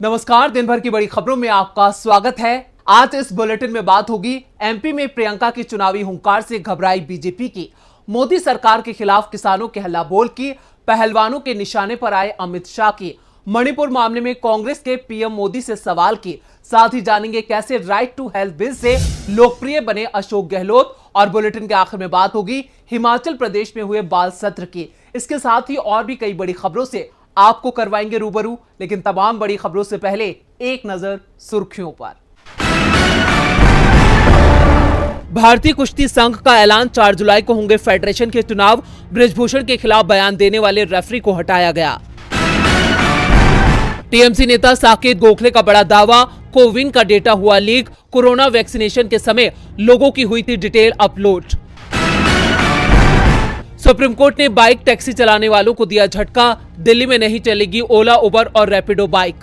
नमस्कार, दिन भर की बड़ी खबरों में आपका स्वागत है। आज इस बुलेटिन में बात होगी एमपी में प्रियंका की चुनावी हुंकार से घबराई बीजेपी की, मोदी सरकार के खिलाफ किसानों के हल्ला बोल की, पहलवानों के निशाने पर आए अमित शाह की, मणिपुर मामले में कांग्रेस के पीएम मोदी से सवाल की, साथ ही जानेंगे कैसे राइट टू हेल्थ बिल से लोकप्रिय बने अशोक गहलोत। और बुलेटिन के आखिर में बात होगी हिमाचल प्रदेश में हुए बाल सत्र की। इसके साथ ही और भी कई बड़ी खबरों से आपको करवाएंगे रूबरू, लेकिन तमाम बड़ी खबरों से पहले एक नजर सुर्खियों पर। भारतीय कुश्ती संघ का ऐलान, 4 जुलाई को होंगे फेडरेशन के चुनाव, बृजभूषण के खिलाफ बयान देने वाले रेफरी को हटाया गया। टीएमसी नेता साकेत गोखले का बड़ा दावा, कोविन का डेटा हुआ लीक, कोरोना वैक्सीनेशन के समय लोगों की हुई थी डिटेल अपलोड। सुप्रीम कोर्ट ने बाइक टैक्सी चलाने वालों को दिया झटका, दिल्ली में नहीं चलेगी ओला, उबर और रैपिडो बाइक।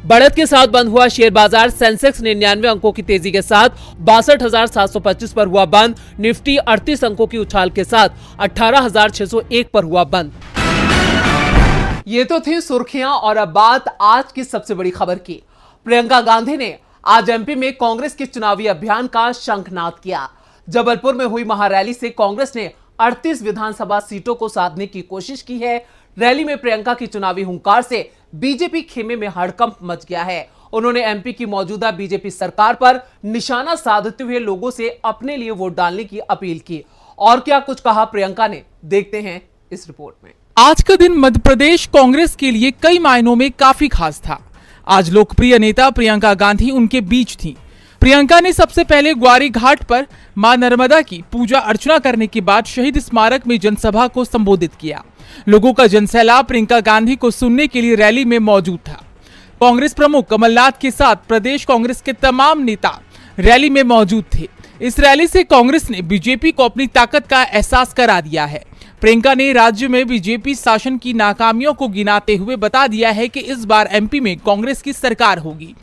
बढ़त के साथ बंद हुआ शेयर बाजार, सेंसेक्स 99 अंकों की तेजी के साथ 62,725 पर हुआ बंद, निफ्टी 38 अंकों की उछाल के साथ 18,601 पर हुआ बंद। ये तो थी सुर्खियां और अब बात आज की सबसे बड़ी खबर की। प्रियंका गांधी ने आज एमपी में कांग्रेस के चुनावी अभियान का शंखनाद किया। जबलपुर में हुई महारैली से कांग्रेस ने 38 विधानसभा सीटों को साधने की कोशिश की है। रैली में प्रियंका की चुनावी हुंकार से बीजेपी खेमे में हड़कंप मच गया है। उन्होंने एमपी की मौजूदा बीजेपी सरकार पर निशाना साधते हुए लोगों से अपने लिए वोट डालने की अपील की। और क्या कुछ कहा प्रियंका ने, देखते हैं इस रिपोर्ट में। आज का दिन मध्य प्रदेश कांग्रेस के लिए कई मायनों में काफी खास था। आज लोकप्रिय नेता प्रियंका गांधी उनके बीच थी। प्रियंका ने सबसे पहले ग्वारी घाट पर मां नर्मदा की पूजा अर्चना करने के बाद शहीद स्मारक में जनसभा को संबोधित किया। लोगों का जनसैलाब प्रियंका गांधी को सुनने के लिए रैली में मौजूद था। कांग्रेस प्रमुख कमलनाथ के साथ प्रदेश कांग्रेस के तमाम नेता रैली में मौजूद थे। इस रैली से कांग्रेस ने बीजेपी को अपनी ताकत का एहसास करा दिया है। प्रियंका ने राज्य में बीजेपी शासन की नाकामियों को गिनाते हुए बता दिया है कि इस बार एमपी में कांग्रेस की सरकार होगी।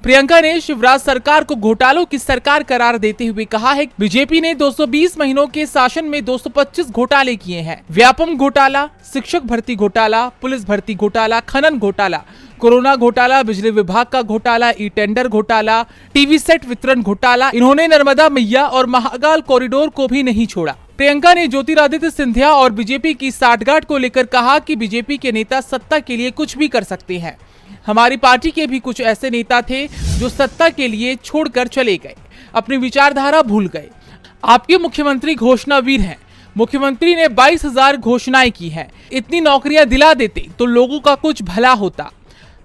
प्रियंका ने शिवराज सरकार को घोटालों की सरकार करार देते हुए कहा है कि बीजेपी ने 220 महीनों के शासन में 225 घोटाले किए हैं। व्यापम घोटाला, शिक्षक भर्ती घोटाला, पुलिस भर्ती घोटाला, खनन घोटाला, कोरोना घोटाला, बिजली विभाग का घोटाला, ई टेंडर घोटाला, टीवी सेट वितरण घोटाला। इन्होंने नर्मदा मैया और महाकाल कॉरिडोर को भी नहीं छोड़ा। प्रियंका ने ज्योतिरादित्य सिंधिया और बीजेपी की साठगांठ को लेकर कहा कि बीजेपी के नेता सत्ता के लिए कुछ भी कर सकते हैं। हमारी पार्टी के भी कुछ ऐसे नेता थे जो सत्ता के लिए छोड़कर चले गए, अपनी विचारधारा भूल गए। आपके मुख्यमंत्री घोषणावीर हैं। मुख्यमंत्री ने 22,000 घोषणाएं की हैं। इतनी नौकरियां दिला देते तो लोगों का कुछ भला होता।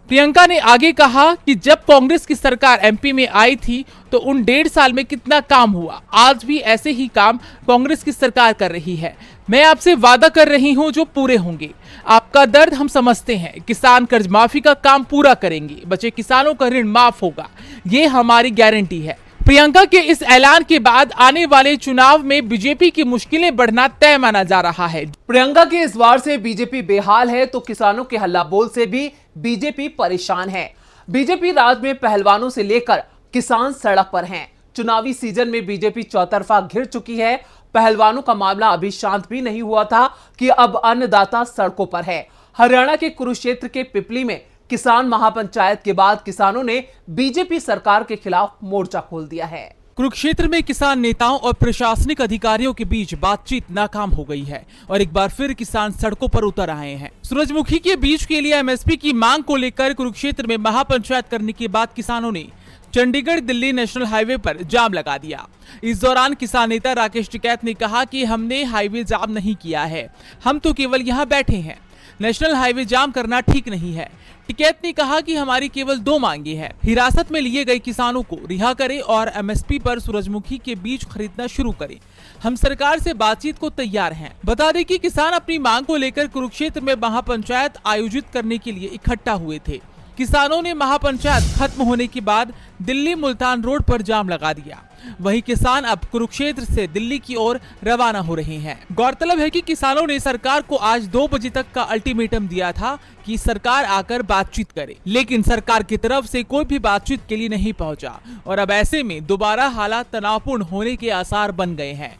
प्रियंका ने आगे कहा कि जब कांग्रेस की सरकार एमपी में आई थी तो उन 1.5 साल में कितना काम हुआ। आज भी ऐसे ही काम कांग्रेस की सरकार कर रही है। मैं आपसे वादा कर रही हूं जो पूरे होंगे। आपका दर्द हम समझते हैं। किसान कर्ज माफी का काम पूरा करेंगे। बचे किसानों का ऋण माफ होगा, ये हमारी गारंटी है। प्रियंका के इस ऐलान के बाद आने वाले चुनाव में बीजेपी की मुश्किलें बढ़ना तय माना जा रहा है। प्रियंका के इस वार से बीजेपी बेहाल है तो किसानों के हल्ला बोल से भी बीजेपी परेशान है। बीजेपी राज्य में पहलवानों से लेकर किसान सड़क पर हैं। चुनावी सीजन में बीजेपी चौतरफा घिर चुकी है। पहलवानों का मामला अभी शांत भी नहीं हुआ था कि अब अन्नदाता सड़कों पर है। हरियाणा के कुरुक्षेत्र के पिपली में किसान महापंचायत के बाद किसानों ने बीजेपी सरकार के खिलाफ मोर्चा खोल दिया है। कुरुक्षेत्र में किसान नेताओं और प्रशासनिक अधिकारियों के बीच बातचीत नाकाम हो गई है और एक बार फिर किसान सड़कों पर उतर आए हैं। सूरजमुखी के बीज के लिए एमएसपी की मांग को लेकर कुरुक्षेत्र में महापंचायत करने के बाद किसानों ने चंडीगढ़ दिल्ली नेशनल हाईवे पर जाम लगा दिया। इस दौरान किसान नेता राकेश टिकैत ने कहा कि हमने हाईवे जाम नहीं किया है, हम तो केवल यहाँ बैठे हैं। नेशनल हाईवे जाम करना ठीक नहीं है। टिकैत ने कहा कि हमारी केवल 2 मांगे हैं। हिरासत में लिए गए किसानों को रिहा करें और एमएसपी पर सूरजमुखी के बीज खरीदना शुरू करें। हम सरकार से बातचीत को तैयार हैं। बता दें कि किसान अपनी मांग को लेकर कुरुक्षेत्र में महापंचायत आयोजित करने के लिए इकट्ठा हुए थे। किसानों ने महापंचायत खत्म होने के बाद दिल्ली मुल्तान रोड पर जाम लगा दिया। वहीं किसान अब कुरुक्षेत्र से दिल्ली की ओर रवाना हो रहे हैं। गौरतलब है कि किसानों ने सरकार को आज 2 बजे तक का अल्टीमेटम दिया था कि सरकार आकर बातचीत करे, लेकिन सरकार की तरफ से कोई भी बातचीत के लिए नहीं पहुंचा और अब ऐसे में दोबारा हालात तनावपूर्ण होने के आसार बन गए हैं।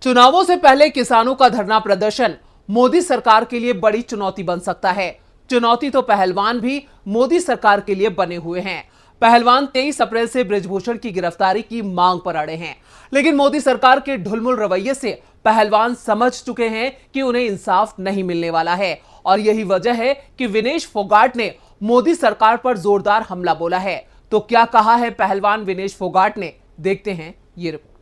चुनावों से पहले किसानों का धरना प्रदर्शन मोदी सरकार के लिए बड़ी चुनौती बन सकता है। चुनौती तो पहलवान भी मोदी सरकार के लिए बने हुए हैं। पहलवान 23 अप्रैल से बृजभूषण की गिरफ्तारी की मांग पर अड़े हैं, लेकिन मोदी सरकार के ढुलमुल रवैये से पहलवान समझ चुके हैं कि उन्हें इंसाफ नहीं मिलने वाला है। और यही वजह है कि विनेश फोगाट ने मोदी सरकार पर जोरदार हमला बोला है। तो क्या कहा है पहलवान विनेश फोगाट ने, देखते हैं ये रिपोर्ट।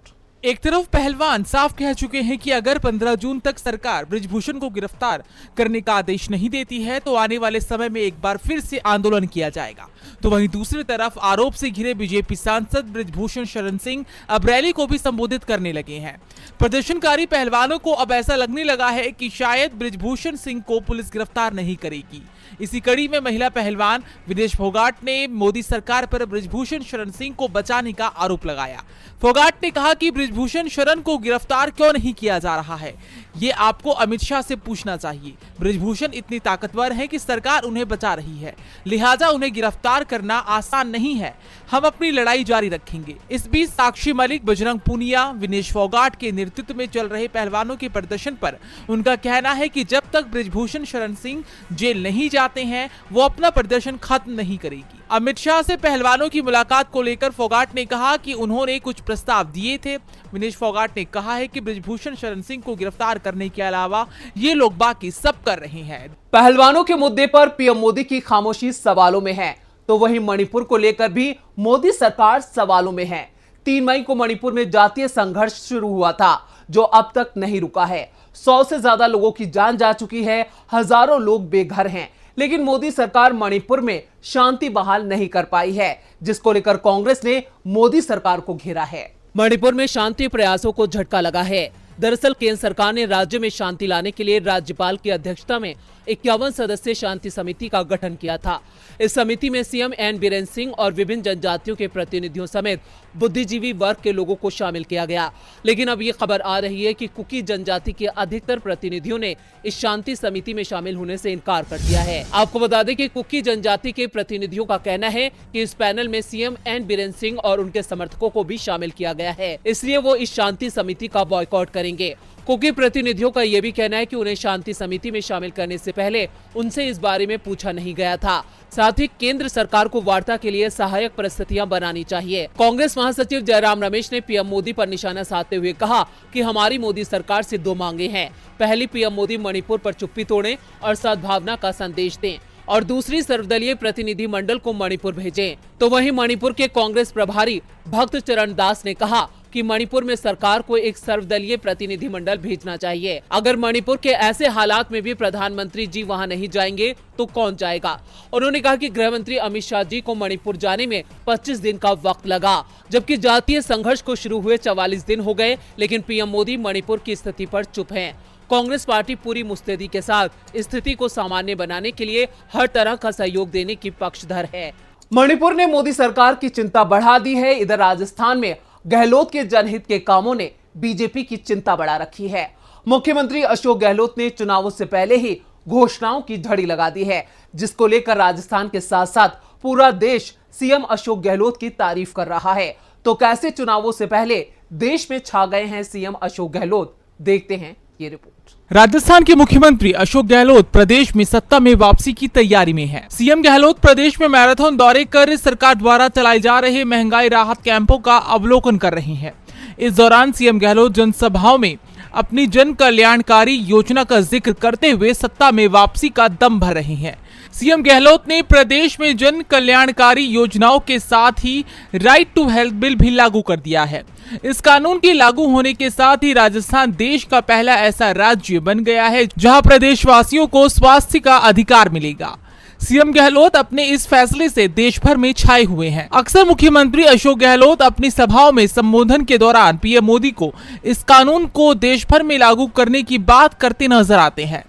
एक तरफ पहलवान साफ कह चुके हैं कि अगर 15 जून तक सरकार बृजभूषण को गिरफ्तार करने का आदेश नहीं देती है तो आने वाले समय में एक बार फिर से आंदोलन किया जाएगा। तो वहीं दूसरी तरफ आरोप से घिरे बीजेपी सांसद बृजभूषण शरण सिंह अब रैली को भी संबोधित करने लगे हैं। प्रदर्शनकारी पहलवानों को अब ऐसा लगने लगा है कि शायद बृजभूषण सिंह को पुलिस गिरफ्तार नहीं करेगी। इसी कड़ी में महिला पहलवान विनेश फोगाट ने मोदी सरकार पर बृजभूषण शरण सिंह को बचाने का आरोप लगाया। फोगाट ने कहा कि बृजभूषण शरण को गिरफ्तार क्यों नहीं किया जा रहा है, ये आपको अमित शाह से पूछना चाहिए। बृजभूषण इतनी ताकतवर है कि सरकार उन्हें बचा रही है, लिहाजा उन्हें गिरफ्तार करना आसान नहीं है। हम अपनी लड़ाई जारी रखेंगे। इस बीच साक्षी मलिक, बजरंग पूनिया, विनेश फोगाट के नेतृत्व में चल रहे पहलवानों के प्रदर्शन पर उनका कहना है कि जब तक बृजभूषण शरण सिंह जेल नहीं जाते हैं वो अपना प्रदर्शन खत्म नहीं करेगी। अमित शाह से पहलवानों की मुलाकात को लेकर फोगाट ने कहा कि उन्होंने कुछ प्रस्ताव दिए थे। विनेश फोगाट ने कहा है कि बृजभूषण शरण सिंह को गिरफ्तार करने के अलावा ये लोग बाकी सब कर रहे हैं। पहलवानों के मुद्दे पर पीएम मोदी की खामोशी सवालों में है, तो वहीं मणिपुर को लेकर भी मोदी सरकार सवालों में है। 3 मई को मणिपुर में जातीय संघर्ष शुरू हुआ था, जो अब तक नहीं रुका है। 100 से ज्यादा लोगों की जान जा चुकी है, हजारों लोग बेघर हैं, लेकिन मोदी सरकार मणिपुर में शांति बहाल नहीं कर पाई है, जिसको लेकर कांग्रेस ने मोदी सरकार को घेरा है। मणिपुर में शांति प्रयासों को झटका लगा है। दरअसल केंद्र सरकार ने राज्य में शांति लाने के लिए राज्यपाल की अध्यक्षता में 51 सदस्यीय शांति समिति का गठन किया था। इस समिति में सीएम एन बीरेन सिंह और विभिन्न जनजातियों के प्रतिनिधियों समेत बुद्धिजीवी वर्ग के लोगों को शामिल किया गया। लेकिन अब ये खबर आ रही है कि कुकी जनजाति के अधिकतर प्रतिनिधियों ने इस शांति समिति में शामिल होने से इनकार कर दिया है। आपको बता दें कि कुकी जनजाति के प्रतिनिधियों का कहना है कि इस पैनल में सीएम एन बीरेन सिंह और उनके समर्थकों को भी शामिल किया गया है, इसलिए वो इस शांति समिति का बॉयकॉट करेंगे। कुकी प्रतिनिधियों का यह भी कहना है कि उन्हें शांति समिति में शामिल करने से पहले उनसे इस बारे में पूछा नहीं गया था। साथ ही केंद्र सरकार को वार्ता के लिए सहायक परिस्थितियां बनानी चाहिए। कांग्रेस महासचिव जयराम रमेश ने पीएम मोदी पर निशाना साधते हुए कहा कि हमारी मोदी सरकार से 2 मांगे हैं। पहली, पीएम मोदी मणिपुर पर चुप्पी तोड़ें और सद्भावना का संदेश दें, और दूसरी, सर्वदलीय प्रतिनिधि मंडल को मणिपुर भेजें। तो वहीं मणिपुर के कांग्रेस प्रभारी भक्त चरण दास ने कहा कि मणिपुर में सरकार को एक सर्वदलीय प्रतिनिधि मंडल भेजना चाहिए। अगर मणिपुर के ऐसे हालात में भी प्रधानमंत्री जी वहां नहीं जाएंगे तो कौन जाएगा। उन्होंने कहा कि गृह मंत्री अमित शाह जी को मणिपुर जाने में 25 दिन का वक्त लगा, जबकि जातीय संघर्ष को शुरू हुए 44 दिन हो गए, लेकिन पीएम मोदी मणिपुर की स्थिति पर चुप हैं। कांग्रेस पार्टी पूरी मुस्तैदी के साथ स्थिति को सामान्य बनाने के लिए हर तरह का सहयोग देने की पक्षधर है। मणिपुर ने मोदी सरकार की चिंता बढ़ा दी है। इधर राजस्थान में गहलोत के जनहित के कामों ने बीजेपी की चिंता बढ़ा रखी है। मुख्यमंत्री अशोक गहलोत ने चुनावों से पहले ही घोषणाओं की झड़ी लगा दी है, जिसको लेकर राजस्थान के साथ साथ पूरा देश सीएम अशोक गहलोत की तारीफ कर रहा है। तो कैसे चुनावों से पहले देश में छा गए हैं सीएम अशोक गहलोत, देखते हैं ये रिपोर्ट। राजस्थान के मुख्यमंत्री अशोक गहलोत प्रदेश में सत्ता में वापसी की तैयारी में हैं। सीएम गहलोत प्रदेश में मैराथन दौरे कर सरकार द्वारा चलाए जा रहे महंगाई राहत कैंपों का अवलोकन कर रहे हैं। इस दौरान सीएम गहलोत जनसभाओं में अपनी जन कल्याणकारी योजना का जिक्र करते हुए सत्ता में वापसी का दम भर रहे हैं। सीएम गहलोत ने प्रदेश में जन कल्याणकारी योजनाओं के साथ ही राइट टू हेल्थ बिल भी लागू कर दिया है। इस कानून के लागू होने के साथ ही राजस्थान देश का पहला ऐसा राज्य बन गया है जहां प्रदेशवासियों को स्वास्थ्य का अधिकार मिलेगा। सीएम गहलोत अपने इस फैसले से देश भर में छाए हुए हैं। अक्सर मुख्यमंत्री अशोक गहलोत अपनी सभाओं में संबोधन के दौरान पीएम मोदी को इस कानून को देश भर में लागू करने की बात करते नजर आते हैं।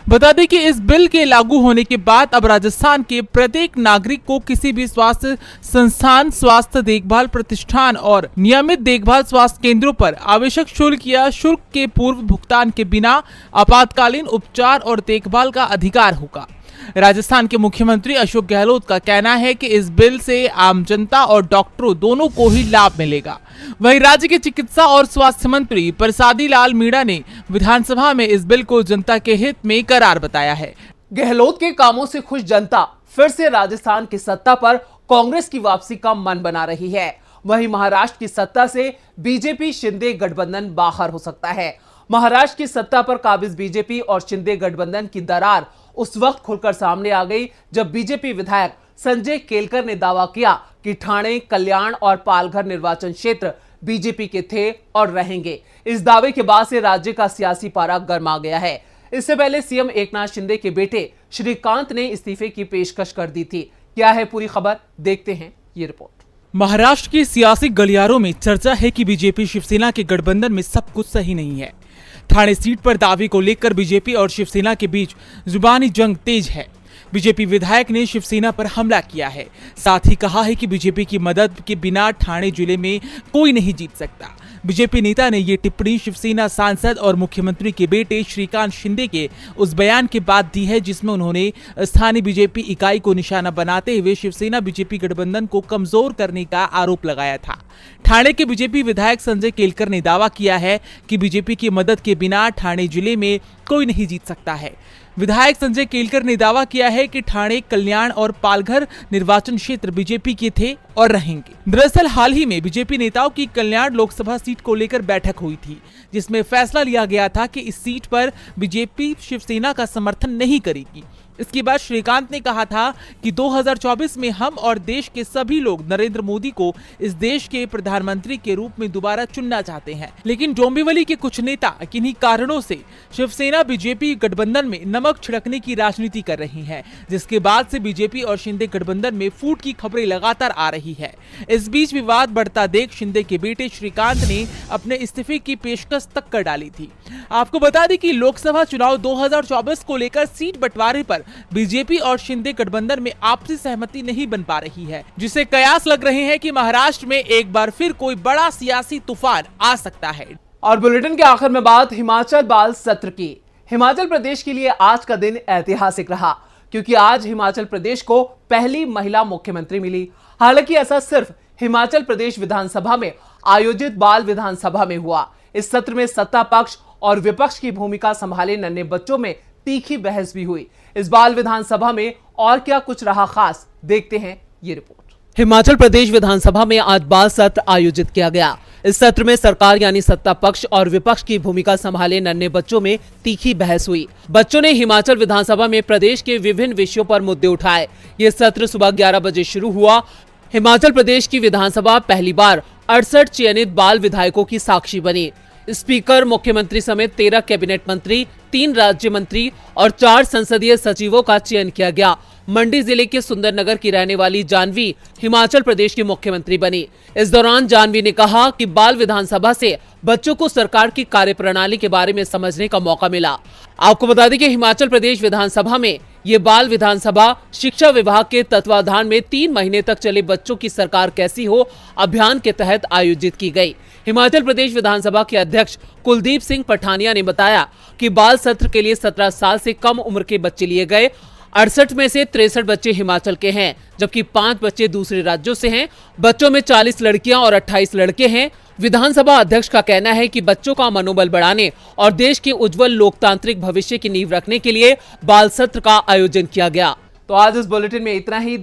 बता दें कि इस बिल के लागू होने के बाद अब राजस्थान के प्रत्येक नागरिक को किसी भी स्वास्थ्य संस्थान, स्वास्थ्य देखभाल प्रतिष्ठान और नियमित देखभाल स्वास्थ्य केंद्रों पर आवश्यक शुल्क या शुल्क के पूर्व भुगतान के बिना आपातकालीन उपचार और देखभाल का अधिकार होगा। राजस्थान के मुख्यमंत्री अशोक गहलोत का कहना है कि इस बिल से आम जनता और डॉक्टरों दोनों को ही लाभ मिलेगा। वहीं राज्य के चिकित्सा और स्वास्थ्य मंत्री प्रसादी लाल मीणा ने विधानसभा में इस बिल को जनता के हित में करार बताया है। गहलोत के कामों से खुश जनता फिर से राजस्थान की सत्ता पर कांग्रेस की वापसी का मन बना रही है। वहीं महाराष्ट्र की सत्ता से बीजेपी शिंदे गठबंधन बाहर हो सकता है। महाराष्ट्र की सत्ता पर काबिज बीजेपी और शिंदे गठबंधन की दरार उस वक्त खुलकर सामने आ गई जब बीजेपी विधायक संजय केलकर ने दावा किया कि ठाणे, कल्याण और पालघर निर्वाचन क्षेत्र बीजेपी के थे और रहेंगे। इस दावे के बाद से राज्य का सियासी पारा गर्मा गया है। इससे पहले सीएम एकनाथ शिंदे के बेटे श्रीकांत ने इस्तीफे की पेशकश कर दी थी। क्या है पूरी खबर, देखते हैं ये रिपोर्ट। महाराष्ट्र के सियासी गलियारों में चर्चा है कि बीजेपी शिवसेना के गठबंधन में सब कुछ सही नहीं है। ठाणे सीट पर दावे को लेकर बीजेपी और शिवसेना के बीच जुबानी जंग तेज है। बीजेपी विधायक ने शिवसेना पर हमला किया है, साथ ही कहा है कि बीजेपी की मदद के बिना ठाणे जिले में कोई नहीं जीत सकता। बीजेपी नेता ने ये टिप्पणी शिवसेना सांसद और मुख्यमंत्री के बेटे श्रीकांत शिंदे के उस बयान के बाद दी है जिसमें उन्होंने स्थानीय बीजेपी इकाई को निशाना बनाते हुए शिवसेना बीजेपी गठबंधन को कमजोर करने का आरोप लगाया था। ठाणे के बीजेपी विधायक संजय केलकर ने दावा किया है कि बीजेपी की मदद के बिना ठाणे जिले में कोई नहीं जीत सकता है। विधायक संजय केलकर ने दावा किया है कि ठाणे, कल्याण और पालघर निर्वाचन क्षेत्र बीजेपी के थे और रहेंगे। दरअसल हाल ही में बीजेपी नेताओं की कल्याण लोकसभा सीट को लेकर बैठक हुई थी, जिसमें फैसला लिया गया था कि इस सीट पर बीजेपी शिवसेना का समर्थन नहीं करेगी। इसके बाद श्रीकांत ने कहा था कि 2024 में हम और देश के सभी लोग नरेंद्र मोदी को इस देश के प्रधानमंत्री के रूप में दोबारा चुनना चाहते हैं, लेकिन डोंबिवली के कुछ नेता किन्हीं कारणों से शिवसेना बीजेपी गठबंधन में नमक छिड़कने की राजनीति कर रही हैं, जिसके बाद से बीजेपी और शिंदे गठबंधन में फूट की खबरें लगातार आ रही है। इस बीच विवाद बढ़ता देख शिंदे के बेटे श्रीकांत ने अपने इस्तीफे की पेशकश तक कर डाली थी। आपको बता दें कि लोकसभा चुनाव 2024 को लेकर सीट बंटवारे पर बीजेपी और शिंदे गठबंधन में आपसी सहमति नहीं बन पा रही है, जिससे कयास लग रहे हैं कि महाराष्ट्र में एक बार फिर कोई बड़ा सियासी तूफान आ सकता है। और बुलेटिन के आखिर में बात हिमाचल बाल सत्र की। हिमाचल प्रदेश के लिए आज का दिन ऐतिहासिक रहा, क्योंकि आज हिमाचल प्रदेश को पहली महिला मुख्यमंत्री मिली। हालांकि ऐसा सिर्फ हिमाचल प्रदेश विधानसभा में आयोजित बाल विधानसभा में हुआ। इस सत्र में सत्ता पक्ष और विपक्ष की भूमिका संभाले नन्हे बच्चों में तीखी बहस भी हुई। इस बाल विधानसभा में और क्या कुछ रहा खास, देखते हैं ये रिपोर्ट। हिमाचल प्रदेश विधानसभा में आज बाल सत्र आयोजित किया गया। इस सत्र में सरकार यानी सत्ता पक्ष और विपक्ष की भूमिका संभाले नन्हे बच्चों में तीखी बहस हुई। बच्चों ने हिमाचल विधानसभा में प्रदेश के विभिन्न विषयों पर मुद्दे उठाए। ये सत्र सुबह 11 बजे शुरू हुआ। हिमाचल प्रदेश की विधानसभा पहली बार 68 चयनित बाल विधायकों की साक्षी बनी। स्पीकर, मुख्यमंत्री समेत 13 कैबिनेट मंत्री, 3 राज्य मंत्री और 4 संसदीय सचिवों का चयन किया गया। मंडी जिले के सुंदरनगर की रहने वाली जानवी हिमाचल प्रदेश की मुख्यमंत्री बनी। इस दौरान जानवी ने कहा कि बाल विधानसभा से बच्चों को सरकार की कार्यप्रणाली के बारे में समझने का मौका मिला। आपको बता दें कि हिमाचल प्रदेश विधानसभा में ये बाल विधानसभा शिक्षा विभाग के तत्वाधान में 3 महीने तक चले बच्चों की सरकार कैसी हो अभियान के तहत आयोजित की गई। हिमाचल प्रदेश विधानसभा के अध्यक्ष कुलदीप सिंह पठानिया ने बताया कि बाल सत्र के लिए 17 साल से कम उम्र के बच्चे लिए गए। 68 में से 63 बच्चे हिमाचल के हैं, जबकि 5 बच्चे दूसरे राज्यों से हैं। बच्चों में 40 लड़कियां और 28 लड़के हैं। विधानसभा अध्यक्ष का कहना है कि बच्चों का मनोबल बढ़ाने और देश के उज्जवल लोकतांत्रिक भविष्य की नींव रखने के लिए बाल सत्र का आयोजन किया गया। तो आज इस बुलेटिन में इतना ही।